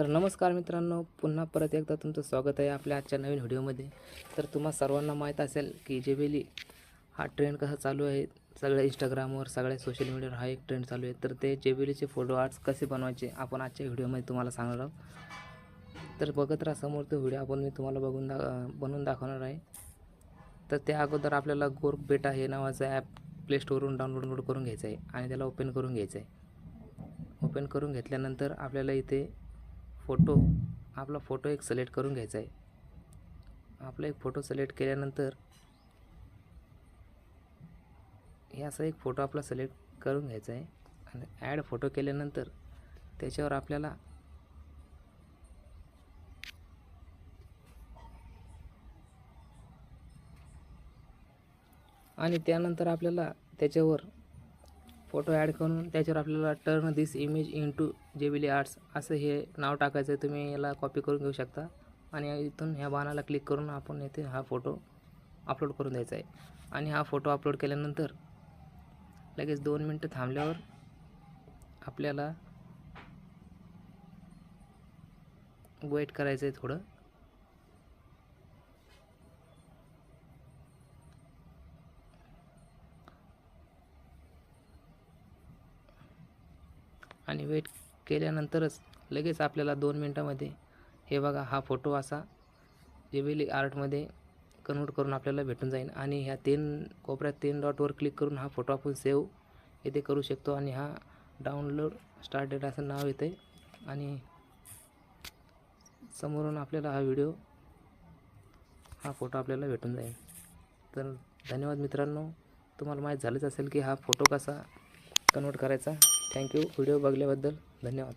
तर नमस्कार मित्रांनो, पुन्हा परत एकदा तुमचं स्वागत आहे आपल्या आजच्या नवीन व्हिडिओमध्ये. तर तुम्हा सर्वांना माहीत असेल की जेबेली हा ट्रेंड कसा चालू आहे. सगळ्या इंस्टाग्रामवर, सगळ्या सोशल मीडियावर हा एक ट्रेंड चालू आहे. तर ते जेबेलीचे फोटो आर्ट्स कसे बनवायचे आपण आजच्या व्हिडिओमध्ये तुम्हाला सांगणार आहोत. तर बघत राहा समोर तो व्हिडिओ. मी तुम्हाला बनवून दाखवणार आहे. तर त्या अगोदर आपल्याला गोर्क बेटा हे नावाचं ॲप प्ले स्टोरवरून डाउनलोड करून घ्यायचं आहे आणि त्याला ओपन करून घ्यायचं आहे. ओपन करून घेतल्यानंतर आपल्याला इथे आपला फोटो एक सिलेक्ट करून घ्यायचा आहे. आपला एक फोटो सिलेक्ट केल्यानंतर हे असा एक फोटो आपला सिलेक्ट करून घ्यायचा आहे आणि ॲड फोटो केल्यानंतर त्याच्यावर आपल्याला आणि त्यानंतर आपल्याला त्याच्यावर फोटो ॲड करून त्याच्यावर आपल्याला टर्न दिस इमेज इनटू जेबेली आर्ट्स असं हे नाव टाकायचं आहे. तुम्ही याला कॉपी करून घेऊ शकता आणि इथून ह्या बाणाला क्लिक करून आपण येथे हा फोटो अपलोड करून द्यायचा आहे. आणि हा फोटो अपलोड केल्यानंतर लगेच 2 मिनटं थांबल्यावर आपल्याला वेट करायचं आहे थोडं. आणि वेट केल्यानंतरच लगेच आपल्याला 2 मिनटामध्ये हे बघा हा फोटो असा जेबेली आर्टमध्ये कन्वर्ट करून आपल्याला भेटून जाईल. आणि ह्या 3 कोपऱ्यात 3 डॉटवर क्लिक करून हा फोटो आपण सेव्ह येथे करू शकतो. आणि हा डाउनलोड स्टार्टेड असं नाव येते आणि समोरून आपल्याला हा फोटो आपल्याला भेटून जाईल. तर धन्यवाद मित्रांनो. तुम्हाला माहीत झालंच असेल की हा फोटो कसा कन्वर्ट करायचा. थँक्यू व्हिडिओ बघल्याबद्दल. धन्यवाद.